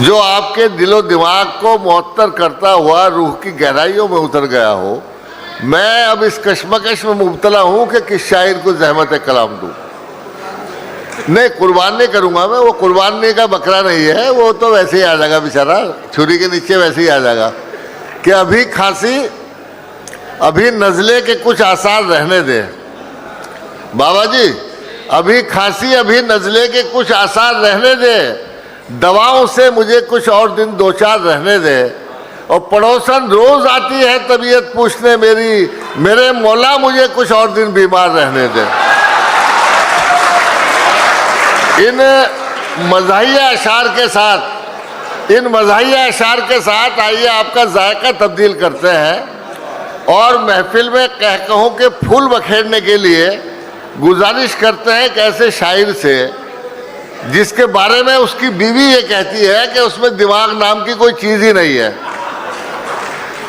जो आपके दिलो दिमाग को मुअत्तर करता हुआ रूह की गहराइयों में उतर गया हो। मैं अब इस कश्मकश में मुब्तला हूं कि किस शायर को ज़हमत कलाम दूं। नहीं, कुर्बान नहीं करूंगा मैं, वो कुर्बानी का बकरा नहीं है, वो तो वैसे ही आ जाएगा बेचारा, छुरी के नीचे वैसे ही आ जाएगा कि अभी खांसी, अभी नज़ले के कुछ आसार रहने दे बाबा जी, अभी खांसी, अभी नज़ले के कुछ आसार रहने दे, दवाओं से मुझे कुछ और दिन दो चार रहने दे। और पड़ोसन रोज आती है तबीयत पूछने मेरी, मेरे मौला मुझे कुछ और दिन बीमार रहने दे। इन मज़ाहिया अशार के साथ, इन मज़ाहिया अशार के साथ आइए आपका जायका तब्दील करते हैं और महफिल में कहकहों के फूल बखेरने के लिए गुजारिश करते हैं एक ऐसे शायर से जिसके बारे में उसकी बीवी ये कहती है कि उसमें दिमाग नाम की कोई चीज़ ही नहीं है,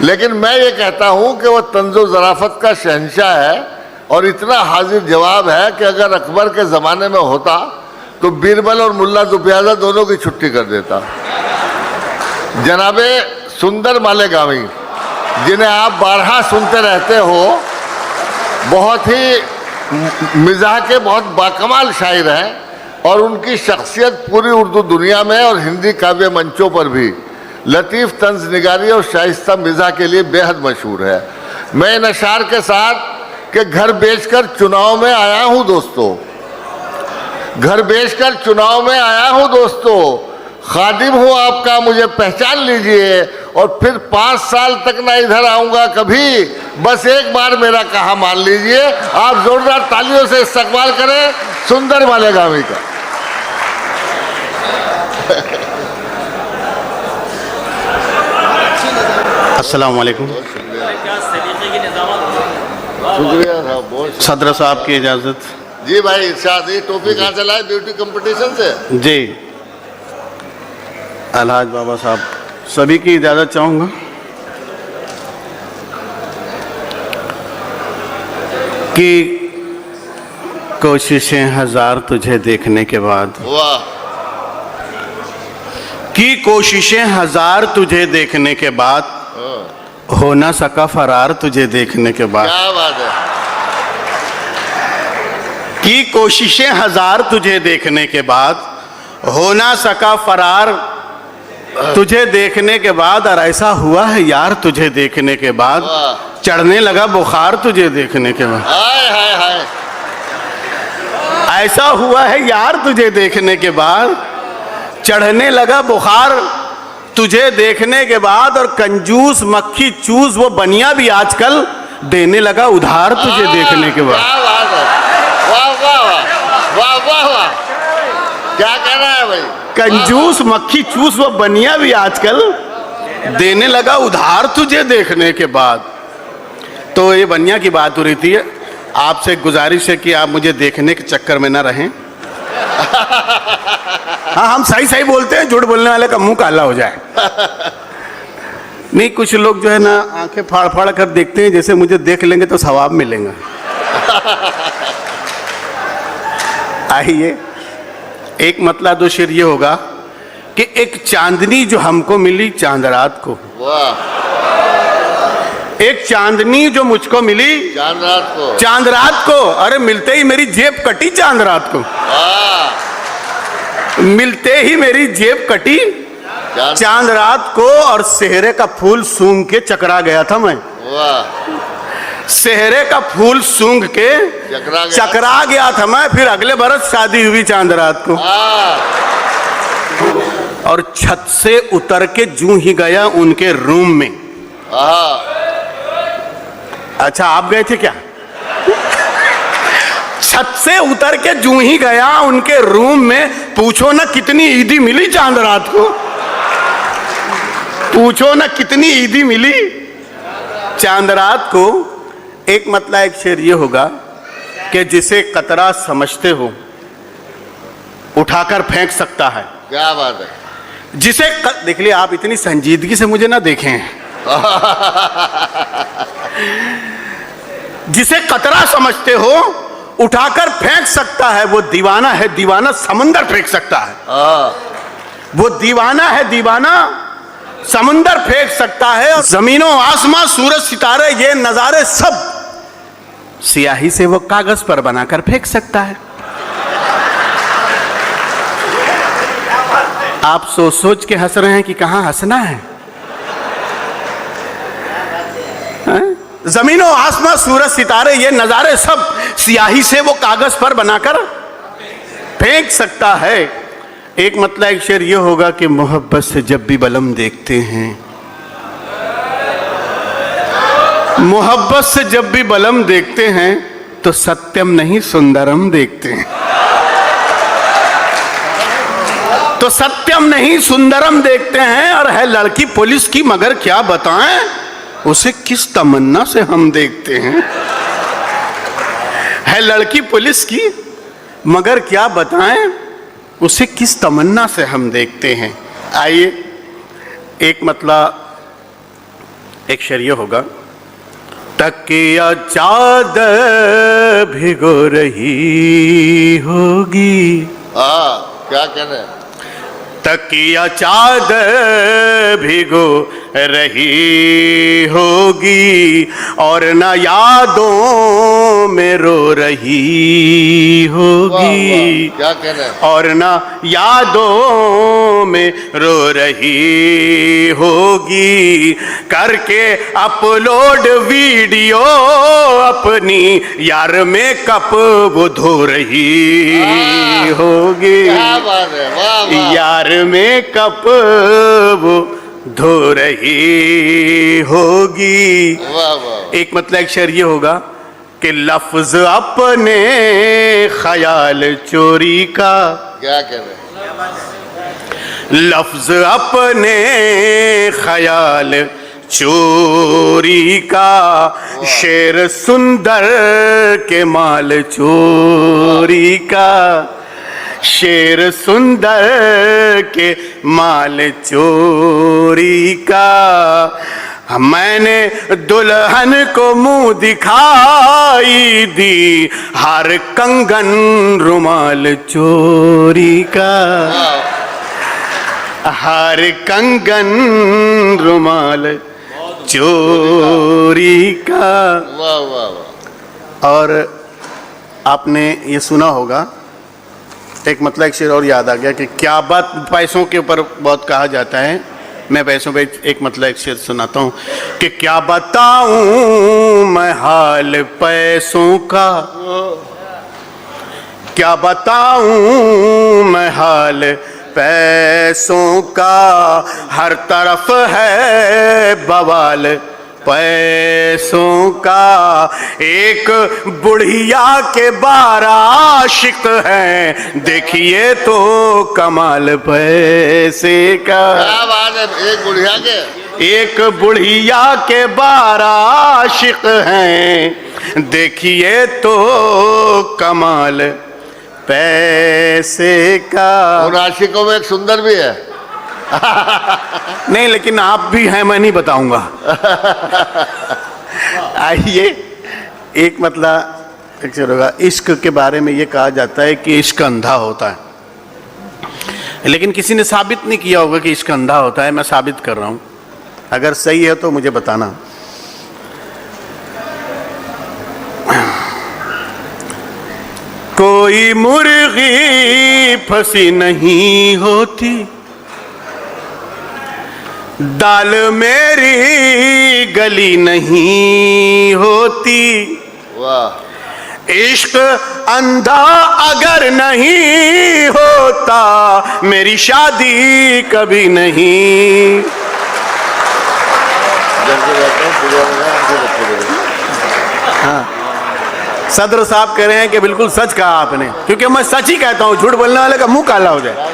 लेकिन मैं ये कहता हूँ कि वह तंज़ो ज़राफ़त का शहंशाह है और इतना हाजिर जवाब है कि अगर अकबर के ज़माने में होता तो बीरबल और मुल्ला दुप्याजा दोनों की छुट्टी कर देता। जनाबे सुंदर मालेगामी, जिन्हें आप बारहा सुनते रहते हो, बहुत ही मिजाह के बहुत बाकमाल शायर हैं और उनकी शख्सियत पूरी उर्दू दुनिया में और हिंदी काव्य मंचों पर भी लतीफ़ तंज निगारी और शाइस्ता मिजाह के लिए बेहद मशहूर है। मैं इन अशार के साथ कि घर बेचकर चुनाव में आया हूँ दोस्तों, घर बेचकर चुनाव में आया हूँ दोस्तों, खादिम हूँ आपका मुझे पहचान लीजिए और फिर 5 साल तक ना इधर आऊँगा कभी, बस एक बार मेरा कहा मान लीजिए। आप जोरदार तालियों से इस्तकबाल करें सुंदर मालेगामी का। अस्सलाम वालेकुम। शुक्रिया साहब, बहुत सदर साहब की इजाज़त। जी भाई इरशाद, ये टोपी कहाँ से लाए? ब्यूटी कंपटीशन से? जी, अलहाज बाबा साहब सभी की इजाज़त चाहूँगा। कि कोशिशें हजार तुझे देखने के बाद, वाह, कि कोशिशें हजार तुझे देखने के बाद हो ना सका फरार तुझे देखने के बाद। क्या बात है। कि कोशिशें हजार तुझे देखने के बाद हो ना सका फरार तुझे देखने के बाद, और ऐसा हुआ है यार तुझे देखने के बाद चढ़ने लगा बुखार तुझे देखने के बाद। हाय हाय हाय, ऐसा हुआ है यार तुझे देखने के बाद चढ़ने लगा बुखार तुझे देखने के बाद, और कंजूस मक्खी चूस वो बनिया भी आजकल देने लगा उधार तुझे देखने के बाद। क्या बात है, वाह वाह वाह वाह वाह वाह, क्या कहना है भाई। कंजूस मक्खी चूस वो बनिया भी आजकल देने लगा उधार तुझे देखने के बाद। तो ये बनिया की बात हो रही थी। आपसे गुजारिश है कि आप मुझे देखने के चक्कर में ना रहें। हाँ, हम सही सही बोलते हैं, झूठ बोलने वाले का मुंह काला हो जाए। नहीं, कुछ लोग जो है ना आंखें फाड़ फाड़ कर देखते हैं, जैसे मुझे देख लेंगे तो सवाब मिलेगा। आइए, एक मतलब दो शेर ये होगा कि एक चांदनी जो हमको मिली चांद रात को, वाह, एक चांदनी जो मुझको मिली चांद रात को, चांद रात को, अरे मिलते ही मेरी जेब कटी चांद रात को, मिलते ही मेरी जेब कटी चांद रात को, और सेहरे का फूल सूंघ के चकरा गया था मैं। वाह, सेहरे का फूल सूंघ के चकरा गया था मैं। फिर अगले बरस शादी हुई चांद रात को, और छत से उतर के जूं ही गया उनके रूम में। अच्छा, आप गए थे क्या? छत से उतर के जूं ही गया उनके रूम में, पूछो ना कितनी ईदी मिली चांद रात को, पूछो ना कितनी ईदी मिली चांद रात को। एक मतलब एक शेर ये होगा कि जिसे कतरा समझते हो उठाकर फेंक सकता है। क्या बात है। जिसे देख लिया, आप इतनी संजीदगी से मुझे ना देखें। जिसे कतरा समझते हो उठाकर फेंक सकता है, वो दीवाना है, दीवाना समंदर फेंक सकता है। वो दीवाना है दीवाना, समुंदर फेंक सकता है, और जमीनों आसमां सूरज सितारे ये नजारे सब स्याही से वो कागज पर बनाकर फेंक सकता है। आप सोच सोच के हंस रहे हैं कि कहां हंसना है? जमीनों आसमां सूरज सितारे ये नजारे सब स्याही से वो कागज पर बनाकर फेंक सकता है। एक मतलब एक शेर ये होगा कि मोहब्बत से जब भी बलम देखते हैं, मोहब्बत से जब भी बलम देखते हैं तो सत्यम नहीं सुंदरम देखते हैं, तो सत्यम नहीं सुंदरम देखते हैं। और है लड़की पुलिस की मगर क्या बताएं, उसे किस तमन्ना से हम देखते हैं। है लड़की पुलिस की मगर क्या बताएं, उसे किस तमन्ना से हम देखते हैं। आइए एक मतलब एक शरिया होगा, तकिया चादर भिगो रही होगी। क्या कह रहे हैं? तकिया चादर भिगो रही होगी और न यादों में रो रही होगी। क्या कह रहे हैं? और न यादों में रो रही होगी, करके अपलोड वीडियो अपनी यार में कप वो धो रही होगी। क्या बात है, वाह वाह। यार में कप वो धो रही होगी। वाह वाह। एक मतलब एक शेर ये होगा कि लफ्ज अपने ख्याल चोरी का। क्या कह रहे हैं? लफ्ज अपने ख्याल चोरी का, शेर सुंदर के माल चोरी का, शेर सुंदर के माल चोरी का। मैंने दुल्हन को मुंह दिखाई दी, हार कंगन रुमाल चोरी का, हार कंगन रुमाल चोरी का। वाह वाह वाह। और आपने ये सुना होगा, एक मतलब एक शेर और याद आ गया कि क्या बात, पैसों के ऊपर बहुत कहा जाता है, मैं पैसों पे एक मतलब एक शेर सुनाता हूँ कि क्या बताऊं मैं हाल पैसों का, क्या बताऊं मैं हाल पैसों का, हर तरफ है बवाल पैसों का। एक बुढ़िया के 12 आशिक हैं, देखिए तो कमाल पैसे का। क्या बात है, एक बुढ़िया के। एक बुढ़िया के 12 आशिक हैं, देखिए तो कमाल पैसे का। उन आशिकों में एक सुंदर भी है। नहीं, लेकिन आप भी हैं, मैं नहीं बताऊंगा। आइए एक मतलब एक होगा, इश्क के बारे में ये कहा जाता है कि इश्क अंधा होता है, लेकिन किसी ने साबित नहीं किया होगा कि इश्क अंधा होता है। मैं साबित कर रहा हूं, अगर सही है तो मुझे बताना। कोई मुर्गी फंसी नहीं होती, दाल मेरी गली नहीं होती। वाह। इश्क अंधा अगर नहीं होता, मेरी शादी कभी नहीं। हाँ, सदर साहब कह रहे हैं कि बिल्कुल सच कहा आपने, क्योंकि मैं सच ही कहता हूँ, झूठ बोलने वाले का मुंह काला हो जाए।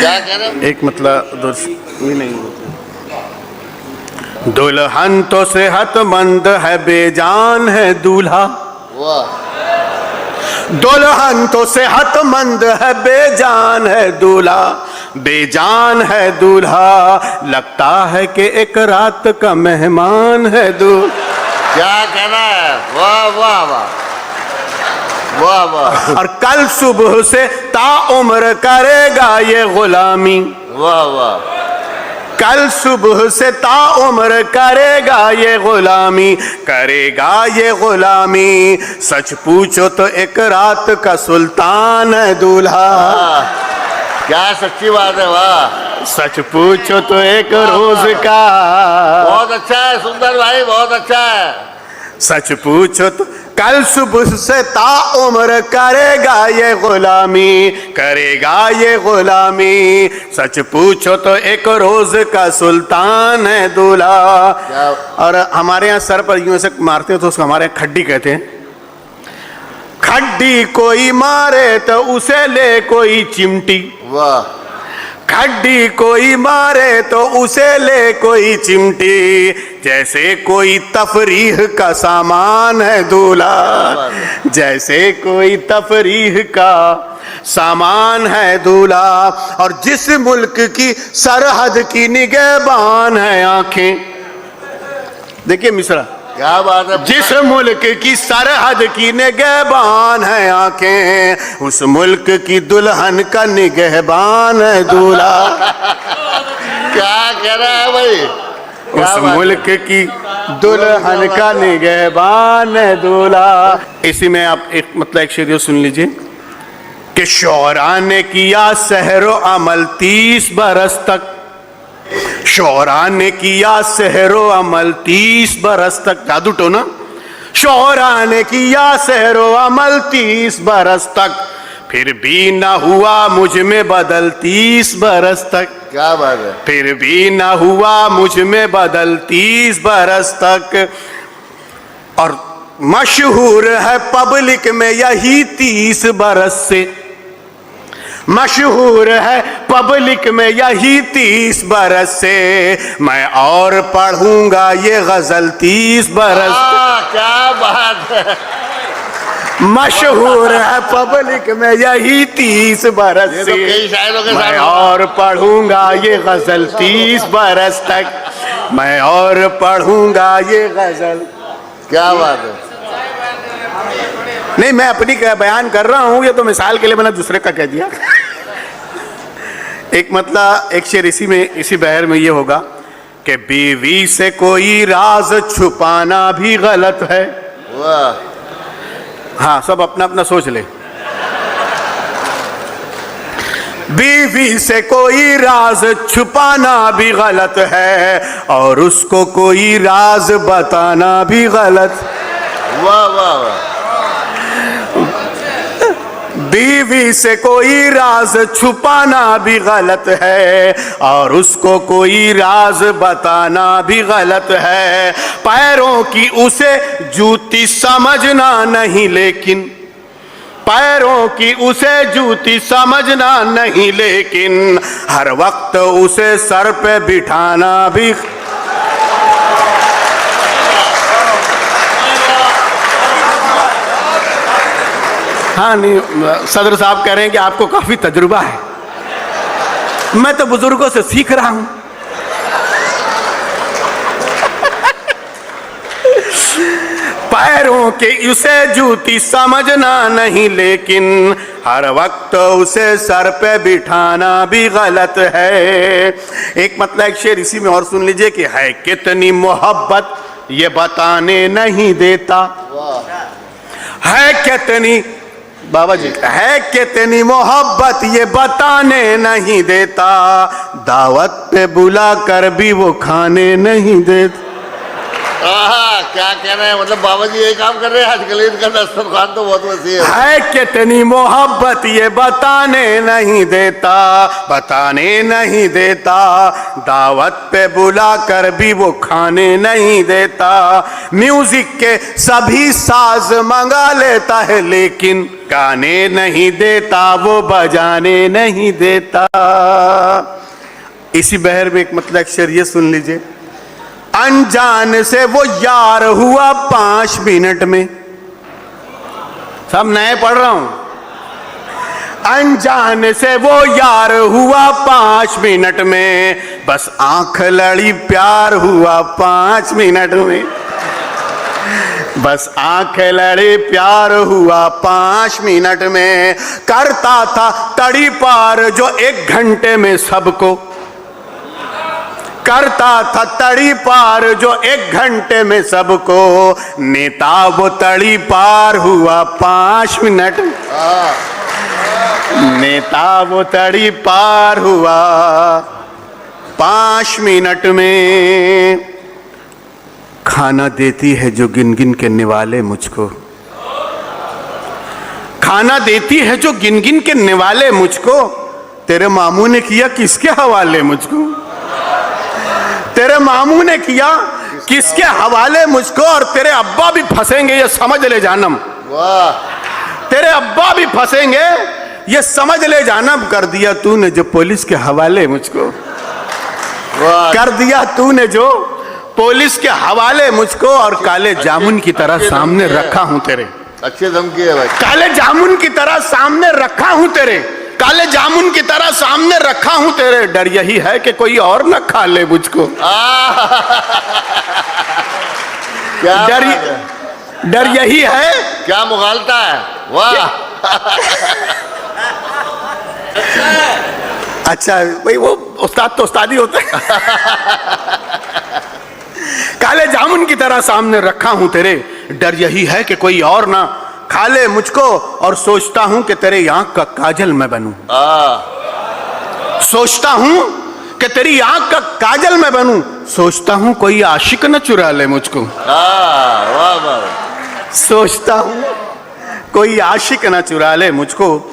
क्या कह रहे हैं? एक मतलब नहीं, दुल्हन तो सेहतमंद है, बेजान है दूल्हा। वाह। दुल्हन तो सेहतमंद है, बेजान है दूल्हा, बेजान है दूल्हा, लगता है कि एक रात का मेहमान है दूल्हा। क्या कहना है? वाह वाह वाह। वाह वाह और कल सुबह से ताउम्र करेगा ये गुलामी। वाह वाह। कल सुबह से ताउम्र करेगा ये गुलामी, करेगा ये गुलामी। सच पूछो तो एक रात का सुल्तान है दूल्हा। क्या सच्ची बात है, वाह। सच पूछो तो एक रोज का। बहुत अच्छा है सुंदर भाई, बहुत अच्छा है। सच पूछो तो कल सुबह से ताउम्र करेगा ये गुलामी, करेगा ये गुलामी। सच पूछो तो एक रोज का सुल्तान है दूल्हा। और हमारे यहाँ सर पर यूं से मारते हो तो उसको हमारे यहाँ खड्डी कहते हैं। खड्डी कोई मारे तो उसे ले कोई चिमटी। वाह। खड्डी कोई मारे तो उसे ले कोई चिमटी। जैसे कोई तफरीह का सामान है दूल्हा, जैसे कोई तफरीह का सामान है दूल्हा। और जिस मुल्क की सरहद की निगहबान है आंखें। देखिए मिश्रा, क्या बात है। जिस मुल्क की सरहद की निगहबान है आंखें, उस मुल्क की दुल्हन का निगहबान है दूल्हा। क्या कह रहा है भाई। उस मुल्क की दुल्हन का निगहबान है दूल्हा। इसी में आप एक मतलब एक शेर सुन लीजिए कि शोहरा ने किया सहरो अमल 30 बरस तक। शोहरा ने किया सहरो अमल 30 बरस तक। जादू टोना। शोहरा ने किया सहरो अमल 30 बरस तक, फिर भी ना हुआ मुझ में बदल 30 बरस तक। क्या बात है। फिर भी ना हुआ मुझ में बदल 30 बरस तक। और मशहूर है पब्लिक में यही 30 बरस से। मशहूर है पब्लिक में यही 30 बरस से। मैं और पढ़ूंगा ये गजल 30 बरस। क्या बात है। मशहूर है पब्लिक में यही 30 बरस ये से। तो कई शायरों के मैं साथ और पढ़ूंगा ये गजल 30 बरस तक। मैं और पढ़ूंगा ये गजल। क्या बात है। नहीं, मैं अपनी बयान कर रहा हूं, ये तो मिसाल के लिए मैंने दूसरे का कह दिया। एक मतलब एक शेर इसी में, इसी बहर में ये होगा कि बीवी से कोई राज छुपाना भी गलत है। वाह। हाँ, सब अपना अपना सोच ले। बीवी से कोई राज छुपाना भी गलत है, और उसको कोई राज बताना भी गलत। वाह वाह वाह। बीवी से कोई राज छुपाना भी गलत है, और उसको कोई राज बताना भी गलत है। पैरों की उसे जूती समझना नहीं, लेकिन पैरों की उसे जूती समझना नहीं, लेकिन हर वक्त उसे सर पे बिठाना भी। हाँ, नहीं, सदर साहब कह रहे हैं कि आपको काफी तजुर्बा है। मैं तो बुजुर्गों से सीख रहा हूं। पैरों के उसे जूती समझना नहीं, लेकिन हर वक्त उसे सर पे बिठाना भी गलत है। एक मतलब एक शेर इसी में और सुन लीजिए कि है कितनी मोहब्बत ये बताने नहीं देता। है कितनी, बाबा जी, है कितनी मोहब्बत ये बताने नहीं देता। दावत पे बुला कर भी वो खाने नहीं देता। क्या कह रहे हैं, मतलब बाबा जी यही काम कर रहे हैं आजकल। इनका दस्तरखान तो बहुत वसी है कितनी मोहब्बत ये बताने नहीं देता, बताने नहीं देता। दावत पे बुला कर भी वो खाने नहीं देता। म्यूजिक के सभी साज मंगा लेता है, लेकिन गाने नहीं देता, वो बजाने नहीं देता। इसी बहर में एक मतलब अक्षर ये सुन लीजिए, अनजान से वो यार हुआ 5 मिनट में। सब नए पढ़ रहा हूं। अनजान से वो यार हुआ 5 मिनट में, बस आंख लड़ी प्यार हुआ 5 मिनट में। बस आंखें लड़े प्यार हुआ 5 मिनट में, करता था तड़ी पार जो 1 घंटे में सबको, करता था तड़ी पार जो 1 घंटे में सबको, नेता वो तड़ी पार हुआ 5 मिनट में, नेता वो तड़ी पार हुआ 5 मिनट में। खाना देती है जो गिन गिन के निवाले मुझको, खाना देती है जो गिन गिन के निवाले मुझको, तेरे मामू ने किया किसके हवाले मुझको, तेरे मामू ने किया किसके हवाले मुझको, और तेरे अब्बा भी फंसेंगे ये समझ ले जानम, वाह, तेरे अब्बा भी फंसेंगे ये समझ ले जानम। कर दिया तूने जो पुलिस के हवाले मुझको, वाह, कर दिया तूने जो पुलिस के हवाले मुझको, और काले जामुन की तरह सामने रखा हूं तेरे, अच्छी धमकी है भाई। काले जामुन की तरह सामने रखा हूं तेरे, काले जामुन की तरह सामने रखा हूं तेरे, डर यही है कि कोई और न खा ले मुझको, क्या डर यही है। क्या मुगालता है, वाह। अच्छा भाई, वो उस्ताद तो उस्ताद ही होता है। काले जामुन की तरह सामने रखा हूं तेरे, डर यही है कि कोई और ना खा ले मुझको, और सोचता हूं कि तेरे आंख का काजल मैं बनूं, सोचता हूं कि तेरी आंख का काजल मैं बनूं, सोचता हूं कोई आशिक न चुरा ले मुझको, वाह वाह, सोचता हूं कोई आशिक न चुरा ले मुझको,